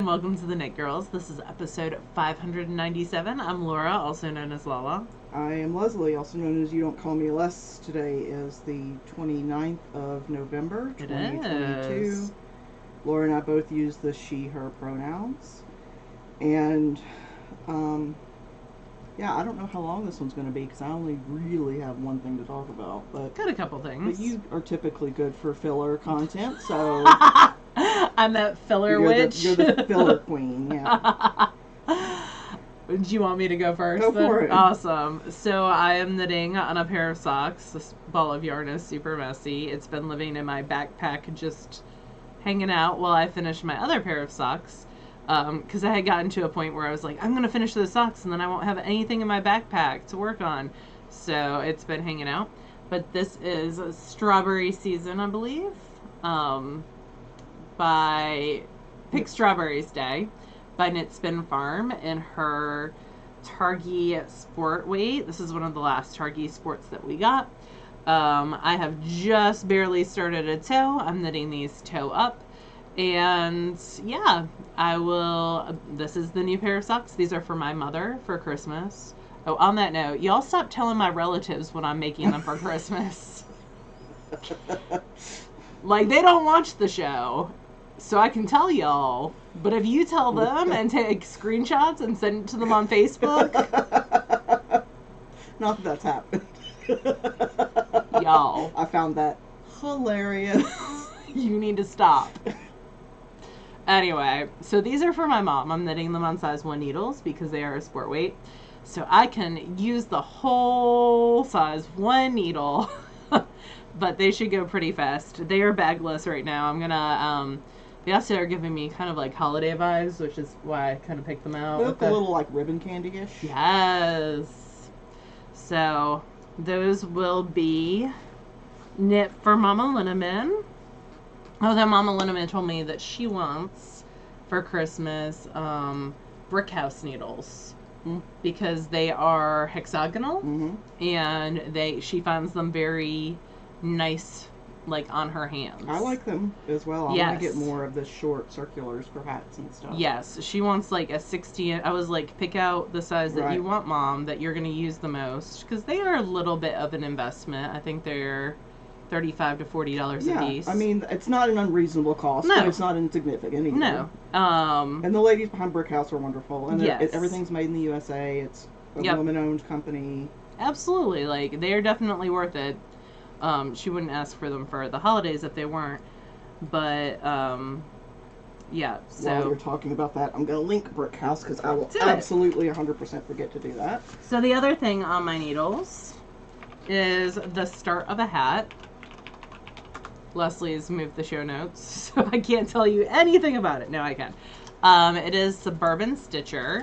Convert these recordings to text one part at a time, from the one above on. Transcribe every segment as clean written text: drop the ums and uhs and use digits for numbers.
welcome to the Knit Girls. This is episode 597. I'm Laura, also known as Lala. I am Leslie, also known as You Don't Call Me Les. Today is the 29th of November, 2022. Laura and I both use the she, her pronouns. And, I don't know how long this one's going to be because I only really have one thing to talk about. But got a couple things. But you are typically good for filler content, so... I'm that filler witch. You're the filler queen, yeah. Do you want me to go first? Go for it. Awesome. So I am knitting on a pair of socks. This ball of yarn is super messy. It's been living in my backpack just hanging out while I finish my other pair of socks. Because I had gotten to a point where I was like, I'm going to finish those socks and then I won't have anything in my backpack to work on. So it's been hanging out. But this is Strawberry Season, I believe. By Pick Strawberries Day by Knit Spin Farm in her Targhee Sport weight. This is one of the last Targhee Sports that we got. I have just barely started a toe. I'm knitting these toe up. And yeah, this is the new pair of socks. These are for my mother for Christmas. Oh, on that note, y'all stop telling my relatives when I'm making them for Christmas. Like, they don't watch the show. So I can tell y'all, but if you tell them and take screenshots and send it to them on Facebook... Not that that's happened. Y'all. I found that hilarious. You need to stop. Anyway, so these are for my mom. I'm knitting them on size 1 needles because they are a sport weight. So I can use the whole size 1 needle, but they should go pretty fast. They are bagless right now. I'm gonna... They also are giving me kind of like holiday vibes, which is why I kind of picked them out. They look a little like ribbon candy-ish. Yes. So those will be knit for Mama Linneman. Although Mama Linneman told me that she wants for Christmas brick house needles because they are hexagonal and she finds them very nice, like on her hands. I like them as well. Yes. I want to get more of the short circulars for hats and stuff. Yes, she wants like a 60. I was like, pick out the size that you want, Mom, that you're going to use the most, because they are a little bit of an investment. I think they're $35 to $40 a piece. I mean, it's not an unreasonable cost, but it's not insignificant either. No. And the ladies behind Brick House are wonderful, and yes. Everything's made in the USA. It's a woman-owned company. Absolutely, like they are definitely worth it. She wouldn't ask for them for the holidays if they weren't. But, yeah, so... While you're talking about that, I'm going to link Brick House because I will absolutely 100% forget to do that. So the other thing on my needles is the start of a hat. Leslie's moved the show notes, so I can't tell you anything about it. No, I can. It is Suburban Stitcher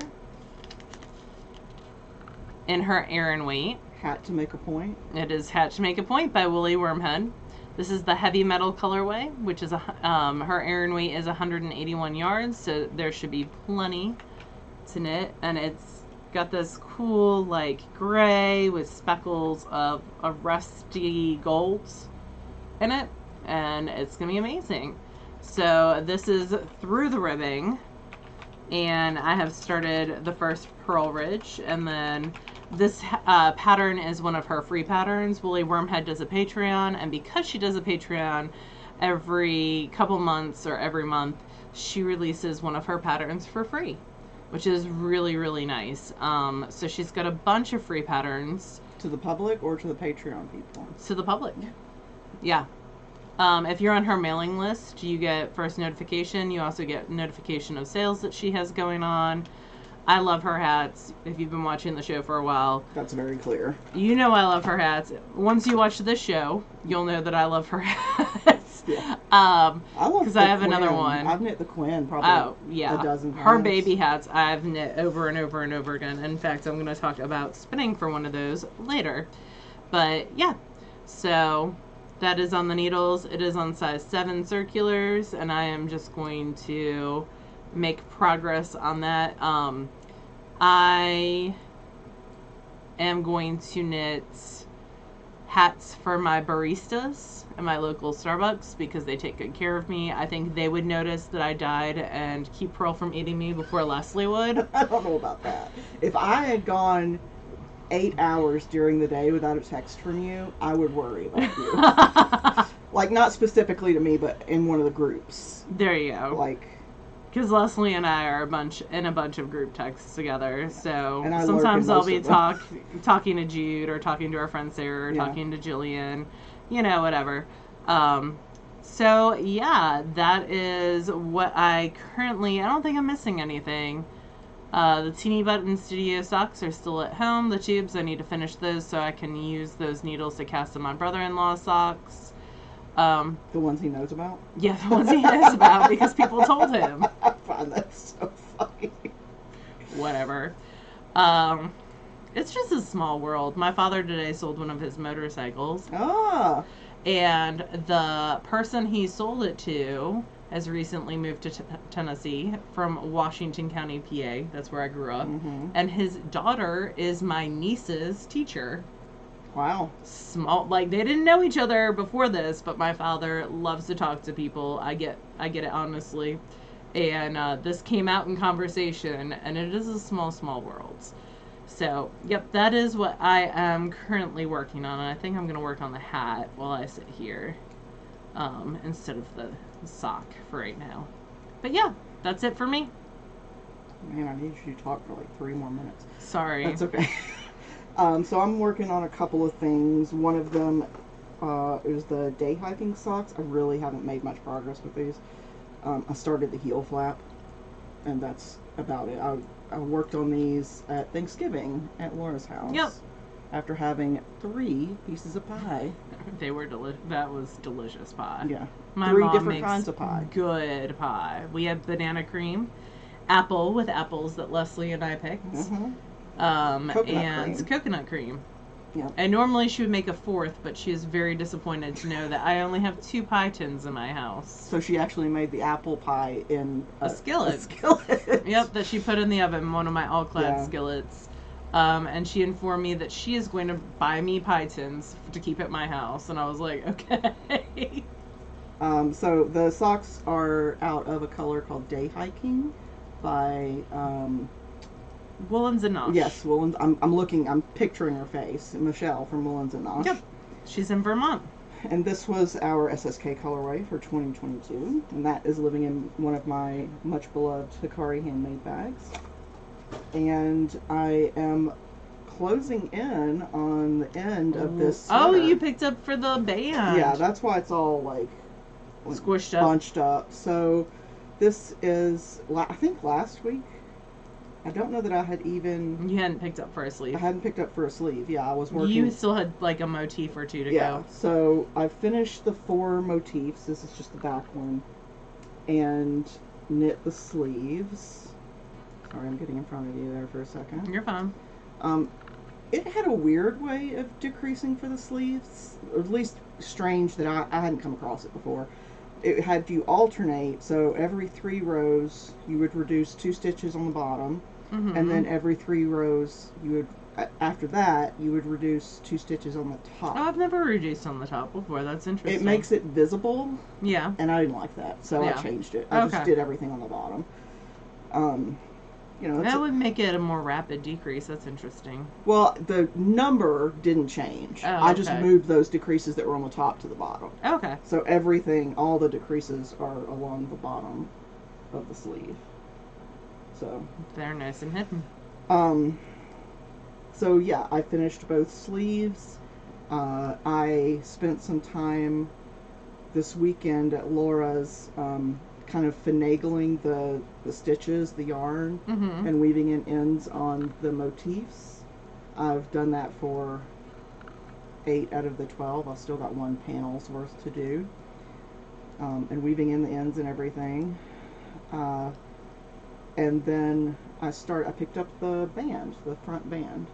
in her Aran weight. Hat to Make a Point. It is Hat to Make a Point by Woolly Wormhead. This is the heavy metal colorway, which is her Aran weight is 181 yards, so there should be plenty to knit. And it's got this cool like gray with speckles of a rusty gold in it, and it's gonna be amazing. So this is through the ribbing, and I have started the first purl ridge, and then this pattern is one of her free patterns. Woolly Wormhead does a Patreon, and because she does a Patreon every couple months or every month, she releases one of her patterns for free, which is really, really nice. So she's got a bunch of free patterns. To the public or to the Patreon people? To the public. Yeah. If you're on her mailing list, you get first notification. You also get notification of sales that she has going on. I love her hats. If you've been watching the show for a while, that's very clear. You know I love her hats. Once you watch this show, you'll know that I love her hats. Yeah. I love because I have Quinn. another one. I've knit the Quinn probably a dozen times. Her baby hats I've knit over and over and over again. In fact, I'm going to talk about spinning for one of those later. But yeah, so that is on the needles. It is on size 7 circulars, and I am just going to make progress on that. I am going to knit hats for my baristas at my local Starbucks because they take good care of me. I think they would notice that I died and keep Pearl from eating me before Leslie would. I don't know about that. If I had gone 8 hours during the day without a text from you, I would worry about you. Like, not specifically to me, but in one of the groups. There you go. Like, because Leslie and I are in a bunch of group texts together, so and sometimes I'll be talking to Jude or talking to our friend Sarah or talking to Jillian, you know, whatever. So yeah, that is what I currently. I don't think I'm missing anything. The Teeny Button Studio socks are still at home. The tubes, I need to finish those so I can use those needles to cast on my brother-in-law's socks. The ones he knows about? Yeah, the ones he knows about because people told him. I find that so funny. Whatever. It's just a small world. My father today sold one of his motorcycles. Ah. And the person he sold it to has recently moved to Tennessee from Washington County, PA. That's where I grew up. Mm-hmm. And his daughter is my niece's teacher. Wow. Small, like they didn't know each other before this, but my father loves to talk to people. I get it honestly, and this came out in conversation, and it is a small world. So, yep, that is what I am currently working on, and I think I'm gonna work on the hat while I sit here, instead of the sock for right now. But yeah, that's it for me. Man, I need you to talk for like 3 more minutes. Sorry. That's okay. So I'm working on a couple of things. One of them is the day hiking socks. I really haven't made much progress with these. I started the heel flap, and that's about it. I worked on these at Thanksgiving at Laura's house. Yep. After having 3 pieces of pie. They were that was delicious pie. Yeah. My 3 mom different makes kinds of pie. Good pie. We have banana cream, apple with apples that Leslie and I picked. Mm-hmm. Coconut cream. Yeah. And normally she would make a 4th, but she is very disappointed to know that I only have 2 pie tins in my house. So she actually made the apple pie in a skillet. A skillet. Yep, that she put in the oven, one of my all-clad skillets. And she informed me that she is going to buy me pie tins to keep at my house, and I was like, okay. So the socks are out of a color called Day Hiking by Woolens and Nosh. Yes, Woolens. I'm picturing her face. Michelle from Woolens and Nosh. Yep. She's in Vermont. And this was our SSK colorway for 2022. And that is living in one of my much beloved Hikari handmade bags. And I am closing in on the end of this sweater. Oh, you picked up for the band. Yeah, that's why it's all like squished up. Bunched up. So this is, I think last week. I don't know that I had even... You hadn't picked up for a sleeve. I hadn't picked up for a sleeve. Yeah, I was working... You still had like a motif or 2 to go. Yeah, so I finished the 4 motifs. This is just the back one. And knit the sleeves. Sorry, I'm getting in front of you there for a second. You're fine. It had a weird way of decreasing for the sleeves. Or at least strange that I hadn't come across it before. It had you alternate, so every 3 rows you would reduce 2 stitches on the bottom. Mm-hmm. And then every 3 rows, you would, after that, you would reduce 2 stitches on the top. Oh, I've never reduced on the top before. That's interesting. It makes it visible. Yeah. And I didn't like that, so I changed it. I just did everything on the bottom. You know, that would make it a more rapid decrease. That's interesting. Well, the number didn't change. Oh, I just moved those decreases that were on the top to the bottom. Okay. So everything, all the decreases are along the bottom of the sleeve. So they're nice and hidden. So yeah, I finished both sleeves. I spent some time this weekend at Laura's, kind of finagling the stitches, the yarn, and weaving in ends on the motifs. I've done that for 8 out of the 12. I've still got 1 panel's worth to do. And weaving in the ends and everything. And then I picked up the band, the front band.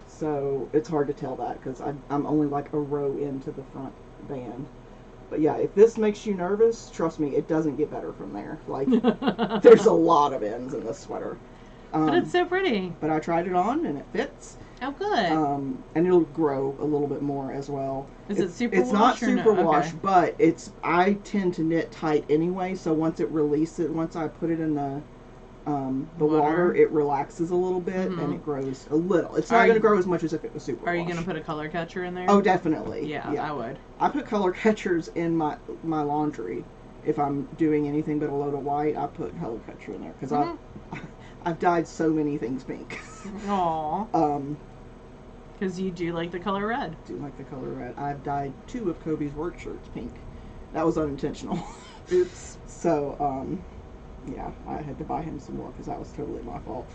So it's hard to tell that because I'm only like a row into the front band. But yeah, if this makes you nervous, trust me, it doesn't get better from there. Like, there's a lot of ends in this sweater. But it's so pretty. But I tried it on and it fits. Oh, good. And it'll grow a little bit more as well. Is it super It's wash not or super no? wash, Okay. but I tend to knit tight anyway, so once I put it in the water, it relaxes a little bit and it grows a little. It's not going to grow as much as if it was super wash. Are you going to put a color catcher in there? Oh, definitely. Yeah, I would. I put color catchers in my laundry. If I'm doing anything but a load of white, I put color catcher in there because I've dyed so many things pink. Aww. Because you do like the color red. Do like the color red. I've dyed 2 of Kobe's work shirts pink. That was unintentional. Oops. So, yeah, I had to buy him some more because that was totally my fault.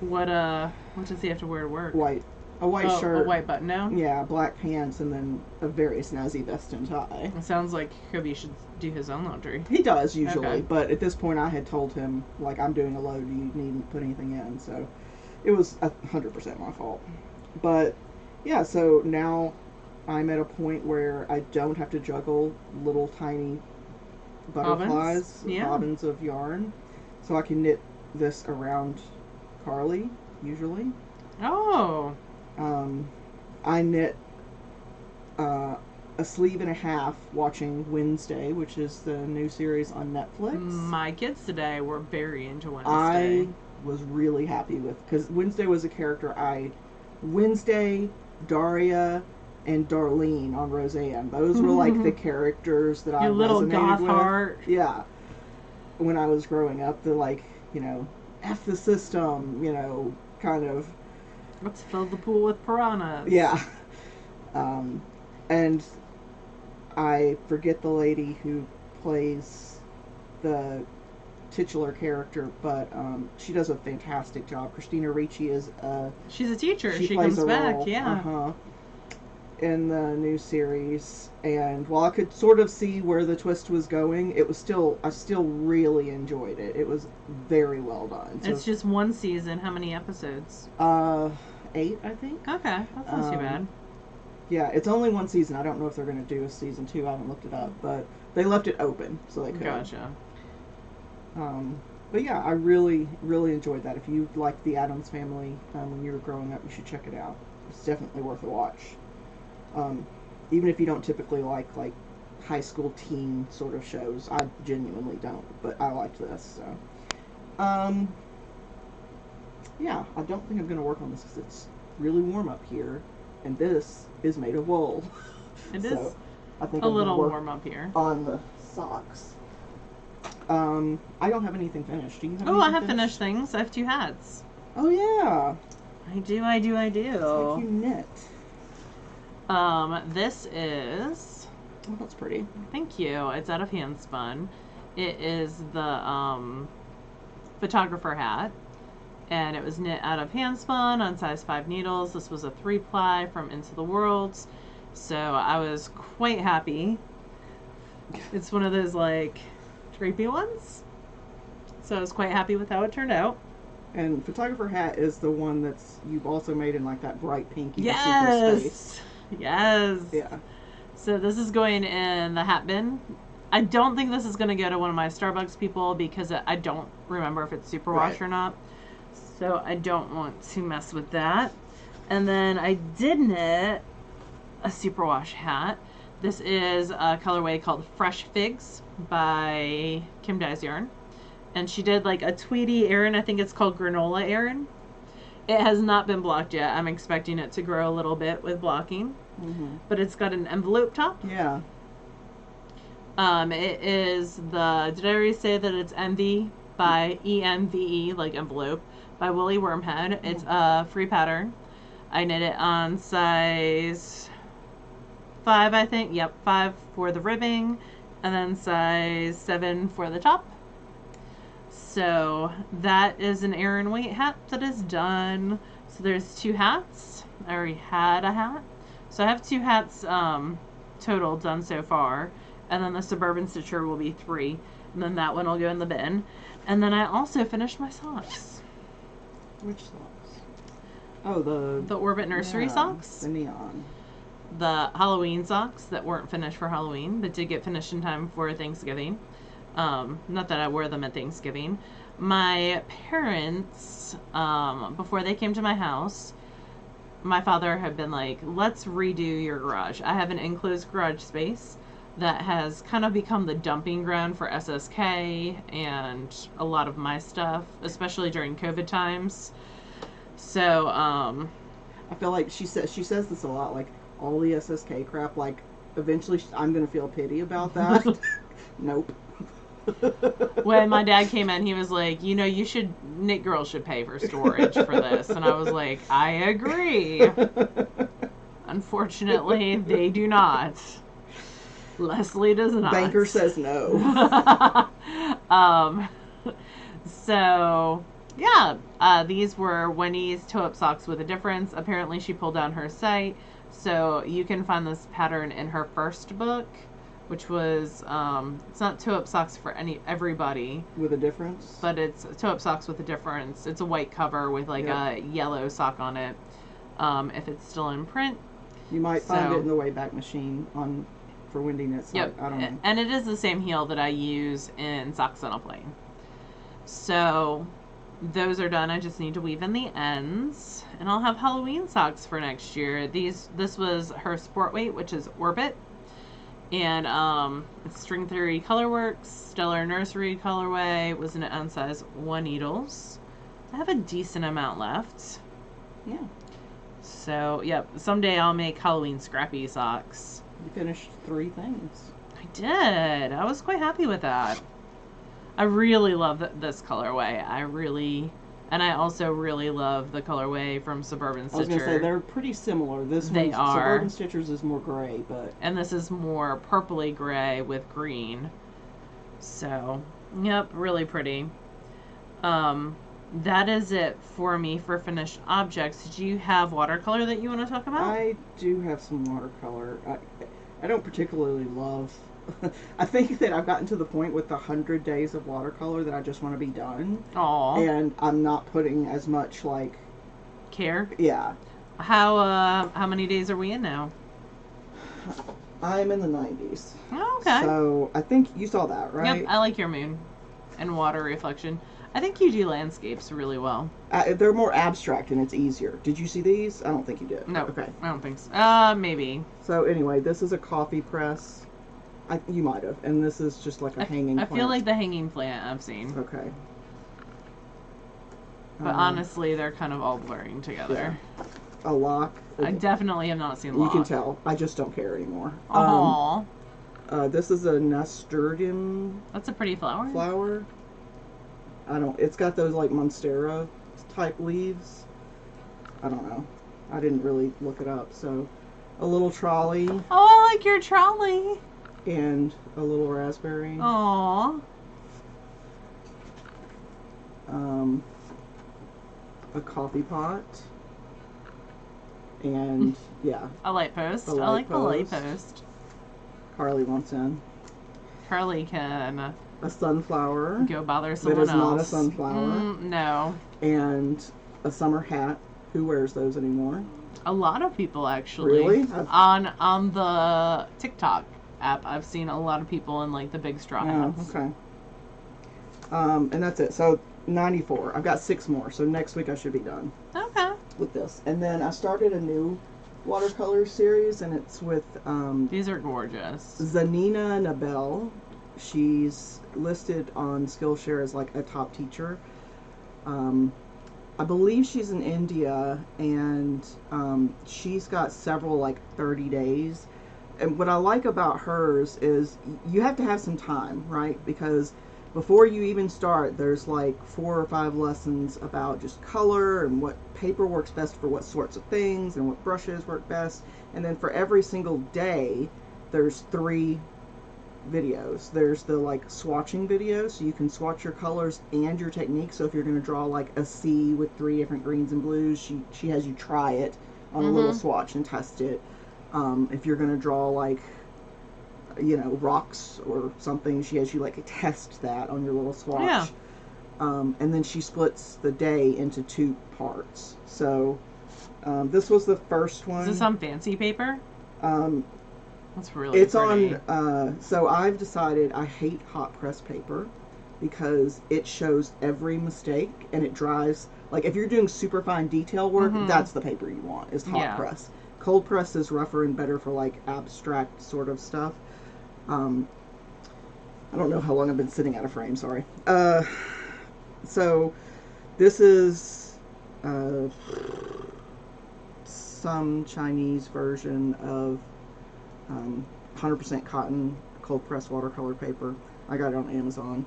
What does he have to wear to work? White. A white shirt. A white button down? Yeah, black pants, and then a very snazzy vest and tie. It sounds like Kobe should do his own laundry. He does, usually. Okay. But at this point, I had told him, like, I'm doing a load, you needn't put anything in. So it was 100% my fault. But, yeah, so now I'm at a point where I don't have to juggle little tiny butterflies, bobbins of yarn. So I can knit this around Carly, usually. Oh. I knit a sleeve and a half watching Wednesday, which is the new series on Netflix. My kids today were very into Wednesday. I was really happy with, because Wednesday was a character Wednesday, Daria, and Darlene on Roseanne. Those were like the characters that I resonated with. Your little goth heart. Yeah. When I was growing up, the like, F the system, kind of. Let's fill the pool with piranhas. Yeah. And I forget the lady who plays the titular character, but she does a fantastic job. Christina Ricci is she's a teacher. She plays comes a back, role, yeah. In the new series, and while I could sort of see where the twist was going, I still really enjoyed it. It was very well done. So, it's just one season. How many episodes? 8, I think. Okay, that's not too bad. Yeah, it's only one season. I don't know if they're going to do a season 2. I haven't looked it up, but they left it open, so they could. Gotcha. But yeah, I really, really enjoyed that. If you liked the Addams Family when you were growing up, you should check it out. It's definitely worth a watch. Even if you don't typically like high school teen sort of shows, I genuinely don't, but I liked this. So, yeah, I don't think I'm going to work on this because it's really warm up here, and this is made of wool. It is I think a little warm up here. On the socks. I don't have anything finished. Do you have anything I have finished things. I have 2 hats. Oh, yeah. I do. It's like you knit. This is... Oh, that's pretty. Thank you. It's out of Handspun. It is the photographer hat. And it was knit out of Handspun on size 5 needles. This was a 3-ply from Into the Worlds. So I was quite happy. It's one of those like drapey ones. So I was quite happy with how it turned out. And photographer hat is the one you've also made in like that bright pink. Yes. Yes. Yeah. So this is going in the hat bin. I don't think this is going to go to one of my Starbucks people because I don't remember if it's superwash or not. So I don't want to mess with that. And then I did knit a superwash hat. This is a colorway called Fresh Figs by Kim Dyes Yarn. And she did like a Tweety Aran. I think it's called Granola Aran. It has not been blocked yet. I'm expecting it to grow a little bit with blocking. Mm-hmm. But it's got an envelope top. Yeah. It is did I already say that it's Envy by ENVE, like envelope, by Woolly Wormhead. It's a free pattern. I knit it on size 5, I think. Yep, 5 for the ribbing, and then size 7 for the top. So that is an Aran weight hat that is done. So there's 2 hats. I already had a hat. So I have 2 hats total done so far. And then the Suburban Stitcher will be 3. And then that one will go in the bin. And then I also finished my socks. Which socks? Oh, the Orbit Nursery socks. The neon. The Halloween socks that weren't finished for Halloween, but did get finished in time for Thanksgiving. Not that I wore them at Thanksgiving. My parents, before they came to my house, my father had been like, let's redo your garage. I have an enclosed garage space that has kind of become the dumping ground for SSK and a lot of my stuff, especially during COVID times. So, I feel like she says this a lot, like all the SSK crap, like eventually I'm going to feel pity about that. Nope. when my dad came in, he was like, you know, TheKnitGirlls should pay for storage for this. And I was like, I agree. Unfortunately, they do not. Leslie does not. Banker says no. So, yeah, these were Wendy's toe-up socks with a difference. Apparently, she pulled down her site. So you can find this pattern in her first book, which was, it's not toe-up socks for everybody. With a difference? But it's toe-up socks with a difference. It's a white cover with like a yellow sock on it, if it's still in print. You might find it in the Wayback Machine for Wendy Knits. Yep. I don't know. And it is the same heel that I use in Socks on a Plane. So those are done. I just need to weave in the ends. And I'll have Halloween socks for next year. This was her sport weight, which is Orbit. And it's String Theory Colorworks, Stellar Nursery colorway, was an ounce size 1 needles. I have a decent amount left. Yeah. So, yep, someday I'll make Halloween scrappy socks. You finished 3 things. I did. I was quite happy with that. I really love this colorway. And I also really love the colorway from Suburban Stitcher. I was going to say, they're pretty similar. Suburban Stitchers is more gray, but... And this is more purpley gray with green. So, yep, really pretty. That is it for me for finished objects. Do you have watercolor that you want to talk about? I do have some watercolor. I don't particularly love... I think that I've gotten to the point with the 100 days of watercolor that I just want to be done. Aww. And I'm not putting as much, like... care? Yeah. How many days are we in now? I'm in the 90s. Oh, okay. So, I think you saw that, right? Yep, I like your moon and water reflection. I think you do landscapes really well. They're more abstract and it's easier. Did you see these? I don't think you did. No. Okay. I don't think so. Maybe. So, anyway, this is a coffee press. You might have. And this is just like a hanging plant. I feel like the hanging plant I've seen. Okay. But honestly, they're kind of all blurring together. Yeah. A lock. I definitely have not seen lock. You can tell. I just don't care anymore. Aww. This is a nasturtium. That's a pretty flower. It's got those like Monstera type leaves. I don't know. I didn't really look it up. So, a little trolley. Oh, I like your trolley. And a little raspberry. Aww. A coffee pot. And, yeah. A light post. I like the light post. Carly wants in. Carly can... A sunflower. Go bother someone else. That is not a sunflower. No. And a summer hat. Who wears those anymore? A lot of people, actually. Really? On the TikTok app, I've seen a lot of people in like the big straw hats. Okay. And that's it. So 94. I've got 6 more. So next week I should be done. Okay. With this, and then I started a new watercolor series, and it's with these are gorgeous. Zanina Nabel. She's listed on Skillshare as like a top teacher. I believe she's in India, and she's got several like 30 days. And what I like about hers is you have to have some time, right? Because before you even start, there's like 4 or 5 lessons about just color and what paper works best for what sorts of things and what brushes work best. And then for every single day, there's 3 videos. There's the like swatching video, so you can swatch your colors and your technique. So if you're going to draw like a C with 3 different greens and blues, she has you try it on a little swatch and test it. If you're going to draw like, you know, rocks or something, she has you like test that on your little swatch. Yeah. And then she splits the day into 2 parts. So this was the first one. Is this on fancy paper? That's really it's pretty. on, so I've decided I hate hot press paper. because it shows every mistake and it dries. Like if you're doing super fine detail work, Mhm. that's the paper you want, is hot Yeah. press. Cold press is rougher and better for like abstract sort of stuff. I don't know how long I've been sitting out of frame, sorry. So this is some Chinese version of 100% cotton cold press watercolor paper. I got it on Amazon.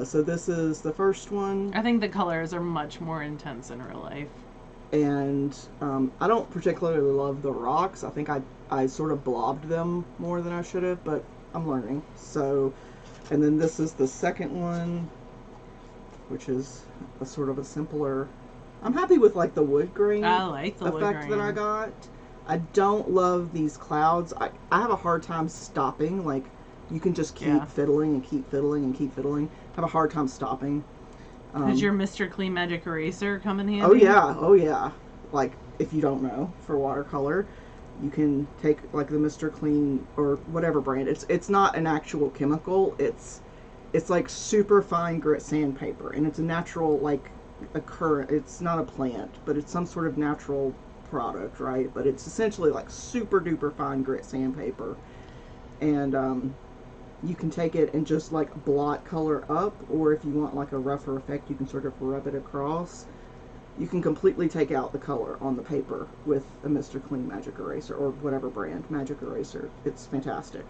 So this is the first one. I think the colors are much more intense in real life. And I don't particularly love the rocks. I think I sort of blobbed them more than I should have, but I'm learning. So, and then this is the second one, which is a sort of a simpler. I'm happy with like the wood grain I like the wood effect grain. that I got. I don't love these clouds. I have a hard time stopping. Like you can just keep fiddling and keep fiddling and keep fiddling. I have a hard time stopping. Does your Mr. Clean Magic Eraser come in handy? Oh yeah. Like if you don't know, for watercolor, you can take like the Mr. Clean or whatever brand. It's not an actual chemical. It's like super fine grit sandpaper, and it's a natural like it's not a plant, but it's some sort of natural product, right? But it's essentially like super duper fine grit sandpaper, and you can take it and just like blot color up, or if you want like a rougher effect, you can sort of rub it across. You can completely take out the color on the paper with a Mr. Clean Magic Eraser or whatever brand magic eraser. It's fantastic.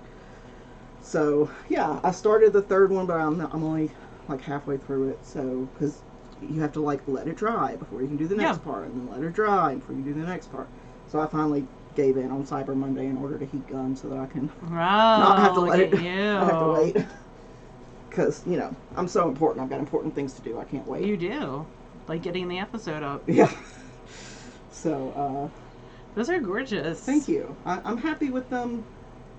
So yeah, I started the third one, but I'm only like halfway through it. So because you have to like let it dry before you can do the next part, and then let it dry before you do the next part. So I finally gave in on Cyber Monday and ordered a heat gun so that I can not have to let it. I have to wait because you know I'm so important. I've got important things to do. I can't wait. You do, like getting the episode up. Yeah. So those are gorgeous. Thank you. I'm happy with them.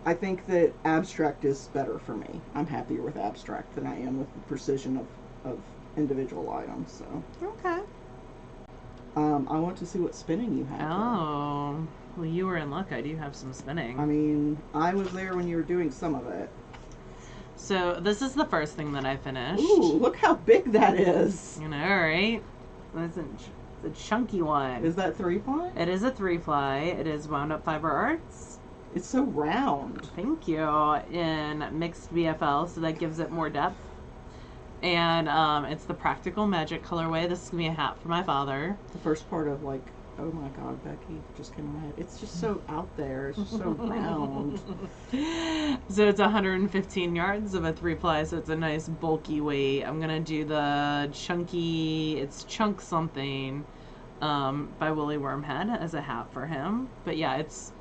I think that abstract is better for me. I'm happier with abstract than I am with the precision of individual items. So okay. I want to see what spinning you have. Oh, well, you were in luck. I do have some spinning. I mean, I was there when you were doing some of it. So this is the first thing that I finished. Ooh, look how big that is. You know, right? That's a chunky one. Is that 3-ply? It is a 3-ply. It is wound up fiber arts. It's so round. Thank you. In mixed BFL, so that gives it more depth. And it's the Practical Magic colorway. This is going to be a hat for my father. The first part of like, oh my God, Becky, just came in my head. It's just so out there. It's just so round. So it's 115 yards of a 3-ply, so it's a nice bulky weight. I'm going to do the chunky, it's Chunk Something by Willie Wormhead as a hat for him. But yeah, it's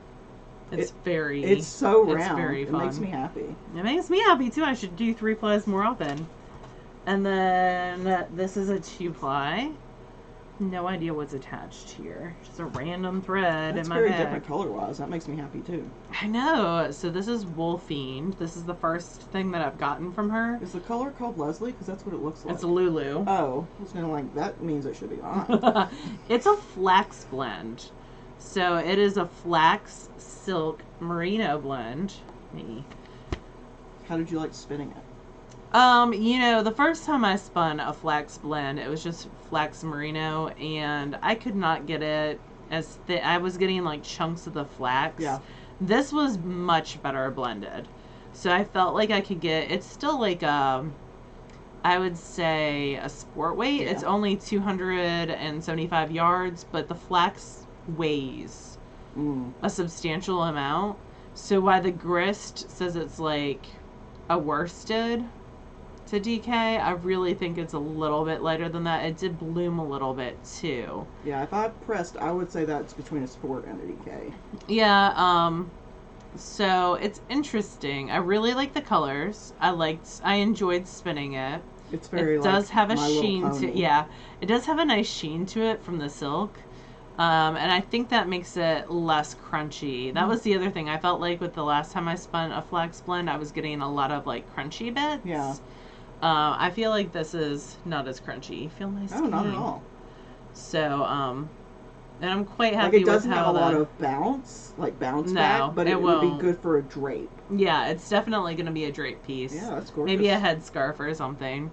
very... It's so round. It's very fun. It makes me happy. It makes me happy too. I should do 3-plies more often. And then this is a 2-ply. No idea what's attached here. Just a random thread That's in my bag. very different color-wise. That makes me happy too. I know. So this is Wolfiend. This is the first thing that I've gotten from her. Is the color called Leslie? Because that's what it looks like. It's a Lulu. Oh, I was gonna like that means it should be on. It's a flax blend. So it is a flax silk merino blend. How did you like spinning it? You know, the first time I spun a flax blend, it was just flax merino, and I could not get it as thick. I was getting like chunks of the flax. Yeah. This was much better blended. So I felt like I could get, it's still like I would say a sport weight. Yeah. It's only 275 yards, but the flax weighs a substantial amount. So while the grist says it's like a worsted to DK, I really think it's a little bit lighter than that. It did bloom a little bit too. Yeah, if I pressed, I would say that's between a sport and a DK. Yeah, so it's interesting. I really like the colors. I enjoyed spinning it. It's very it does like have a My Little sheen Pony. to yeah. It does have a nice sheen to it from the silk. And I think that makes it less crunchy. That was the other thing. I felt like with the last time I spun a flax blend, I was getting a lot of like crunchy bits. Yeah. I feel like this is not as crunchy. You feel nice. Oh, not at all. So, And I'm quite happy like with it doesn't have how a lot of bounce No, back, but it would be won't. good for a drape. Yeah, it's definitely going to be a drape piece. Yeah, that's gorgeous. Maybe a headscarf or something.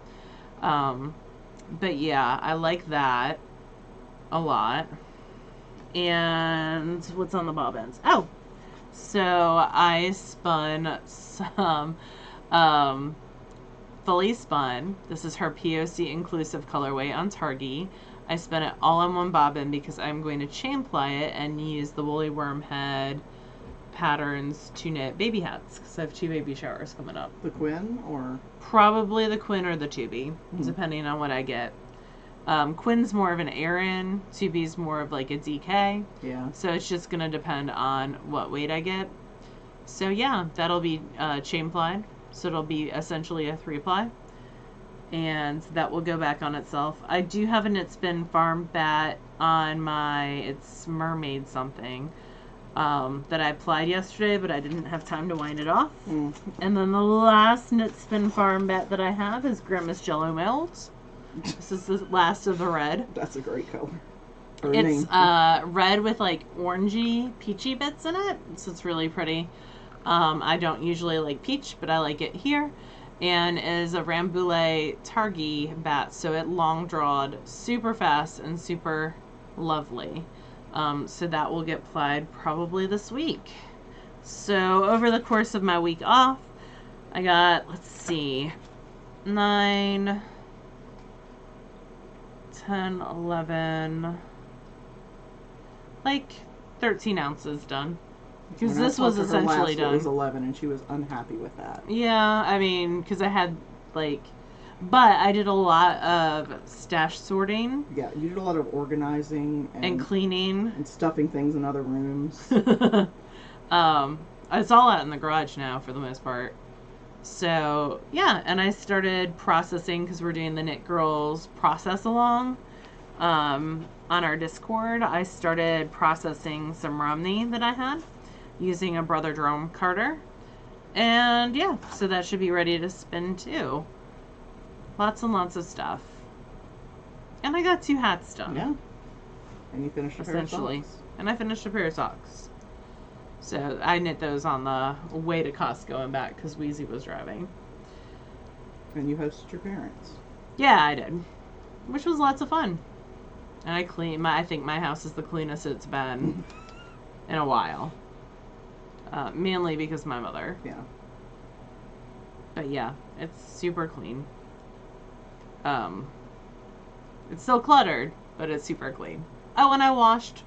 But yeah, I like that a lot. And what's on the bobbins? Oh, so I spun some fully spun. This is her POC inclusive colorway on Targhee. I spun it all on one bobbin because I'm going to chain ply it and use the woolly worm head patterns to knit baby hats because I have 2 baby showers coming up. The Quinn or? Probably the Quinn or the Tubi, depending on what I get. Quinn's more of an Aran, Tubi's more of like a DK. Yeah. So it's just going to depend on what weight I get. So yeah, that'll be chain plied. So it'll be essentially a 3-ply. And that will go back on itself. I do have a Knit Spin Farm bat on it's Mermaid something that I applied yesterday, but I didn't have time to wind it off. And then the last Knit Spin Farm bat that I have is Grimace Jello Mold. This is the last of the red. That's a great color. It's red with like orangey, peachy bits in it, so it's really pretty. I don't usually like peach, but I like it here. And is a Rambouillet Targhee bat, so it long drawed super fast and super lovely. So that will get plied probably this week. So over the course of my week off, I got, let's see, 9, 10, 11, like 13 ounces done. Because this was essentially done. It was 11, and she was unhappy with that. Yeah, I mean, because I had, like... But I did a lot of stash sorting. Yeah, you did a lot of organizing. And cleaning. And stuffing things in other rooms. It's all out in the garage now, for the most part. So, yeah, and I started processing, because we're doing the Knit Girls process along. On our Discord, I started processing some Romney that I had, using a Brother Jerome Carter. And yeah, so that should be ready to spin too. Lots and lots of stuff. And I got 2 hats done. Yeah. And you finished a pair of socks. And I finished a pair of socks. So I knit those on the way to Costco and back because Wheezy was driving. And you hosted your parents. Yeah, I did. Which was lots of fun. And I think my house is the cleanest it's been in a while. Mainly because of my mother. Yeah. But yeah, it's super clean. It's still cluttered, but it's super clean. Oh, and I washed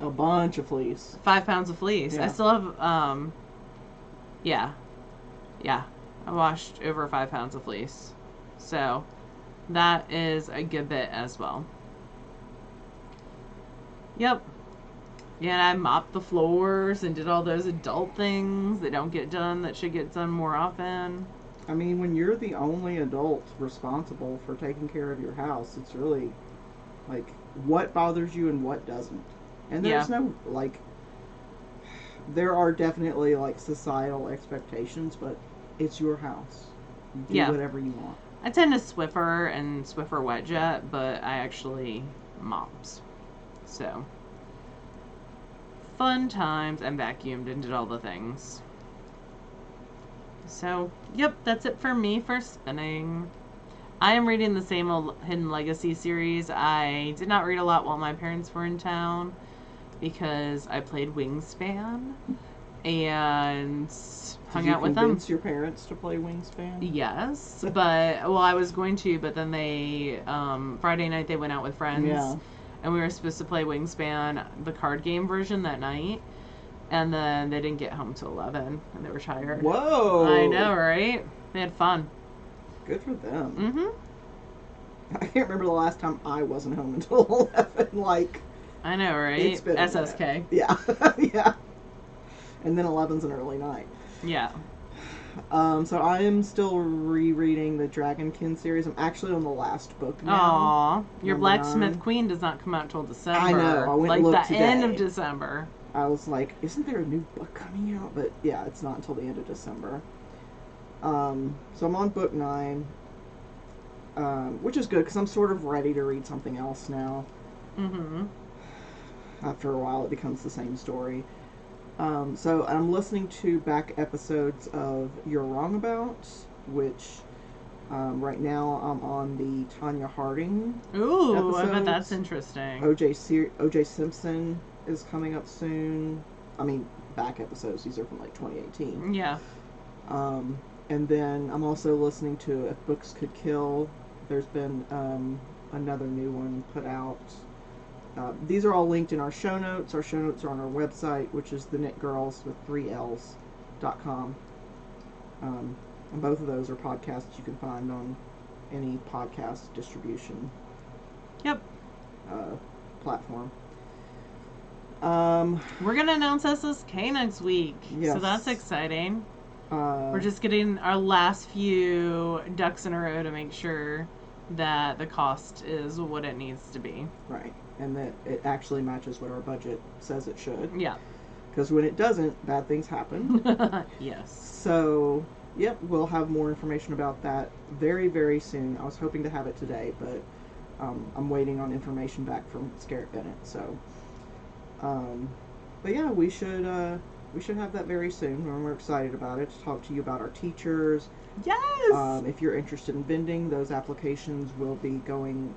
a bunch of fleece. 5 pounds of fleece. Yeah. I still have, yeah. I washed over 5 pounds of fleece. So that is a good bit as well. Yep. Yeah, I mopped the floors and did all those adult things that don't get done that should get done more often. I mean, when you're the only adult responsible for taking care of your house, it's really, like, what bothers you and what doesn't. And there's no, like, there are definitely, like, societal expectations, but it's your house. You do whatever you want. I tend to Swiffer and Swiffer Wet Jet, but I actually mops. So, fun times, and vacuumed and did all the things. So, yep, that's it for me for spinning. I am reading the same old Hidden Legacy series. I did not read a lot while my parents were in town because I played Wingspan and hung out with them. Did you convince your parents to play Wingspan? Yes, but, well, I was going to, but then they, Friday night they went out with friends. Yeah. And we were supposed to play Wingspan, the card game version, that night. And then they didn't get home till 11, and they were tired. Whoa! I know, right? They had fun. Good for them. Mm-hmm. I can't remember the last time I wasn't home until 11. Like, I know, right? It's been SSK. Yeah. Yeah. And then 11's an early night. Yeah. So I am still rereading the Dragonkin series. I'm actually on the last book now. Aww. Your Blacksmith Queen does not come out till December. I know. I went like and looked the today. end of December. I was like, isn't there a new book coming out? But yeah, it's not until the end of December. So I'm on book 9, which is good because I'm sort of ready to read something else now. Mm-hmm. after a while it becomes the same story. So I'm listening to back episodes of You're Wrong About, which right now I'm on the Tanya Harding Ooh, I bet episodes. that's interesting. OJ Simpson is coming up soon. I mean, back episodes. These are from like 2018. Yeah. And then I'm also listening to If Books Could Kill. There's been another new one put out. These are all linked in our show notes. Our show notes are on our website, which is TheKnitGirlls with 3Ls.com. And both of those are podcasts you can find on any podcast distribution Yep. platform. We're going to announce SSK next week. Yes. So that's exciting. We're just getting our last few ducks in a row to make sure that the cost is what it needs to be. Right. And that it actually matches what our budget says it should. Yeah. Because when it doesn't, bad things happen. Yes. So, yep, we'll have more information about that very, very soon. I was hoping to have it today, but I'm waiting on information back from Scarrett Bennett. So, but yeah, we should have that very soon, and we're excited about it, to talk to you about our teachers. Yes! If you're interested in vending, those applications will be going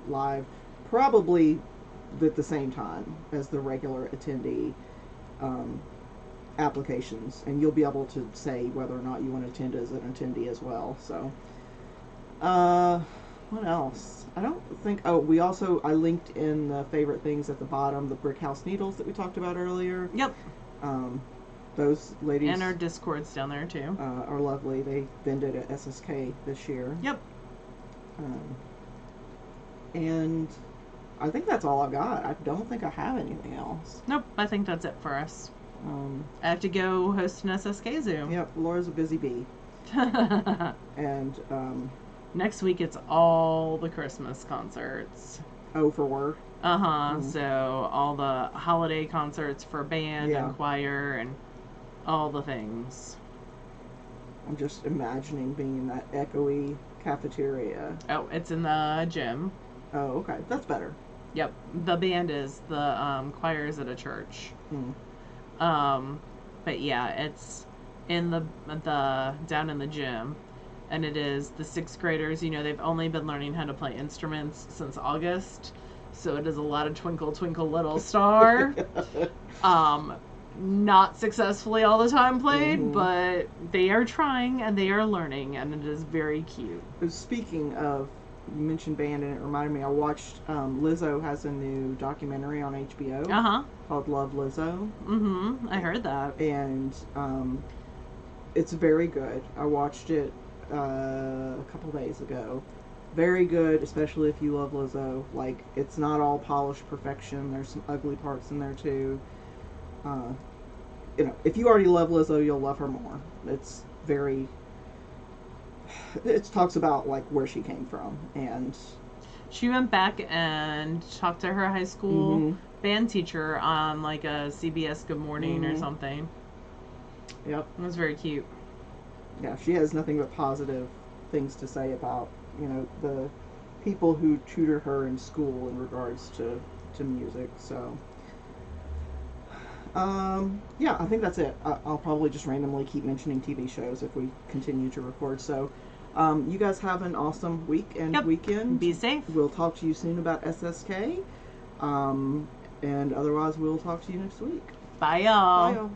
live probably at the same time as the regular attendee applications, and you'll be able to say whether or not you want to attend as an attendee as well. So, what else? I don't think. Oh, I linked in the favorite things at the bottom, the brick house needles that we talked about earlier. Yep. Those ladies, and our Discord's down there too, are lovely. They vended at SSK this year. Yep. And I think that's all I've got. I don't think I have anything else. Nope, I think that's it for us. I have to go host an SSK Zoom. Yep, Laura's a busy bee. And next week it's all the Christmas concerts. Oh, for work? Uh-huh. So all the holiday concerts for band Yeah. and choir and all the things. I'm just imagining being in that echoey cafeteria. Oh, it's in the gym. Oh, okay. That's better. Yep. The band is. The choir is at a church. But yeah, it's in the down in the gym. And it is the 6th graders. You know, they've only been learning how to play instruments since August. So it is a lot of Twinkle, Twinkle, Little Star. Not successfully all the time played, but they are trying and they are learning, and it is very cute. Speaking of, you mentioned band, and it reminded me, I watched, Lizzo has a new documentary on HBO called Love Lizzo. I heard that. And it's very good. I watched it a couple days ago. Very good, especially if you love Lizzo. Like, it's not all polished perfection. There's some ugly parts in there too. You know, if you already love Lizzo, you'll love her more. It's very. It talks about like where she came from, and she went back and talked to her high school band teacher on like a CBS Good Morning or something. Yep, it was very cute. Yeah, she has nothing but positive things to say about, you know, the people who tutor her in school in regards to music. So, yeah, I think that's it. I'll probably just randomly keep mentioning TV shows if we continue to record. So, you guys have an awesome week and weekend. Be safe. We'll talk to you soon about SSK. And otherwise, we'll talk to you next week. Bye, y'all. Bye, y'all.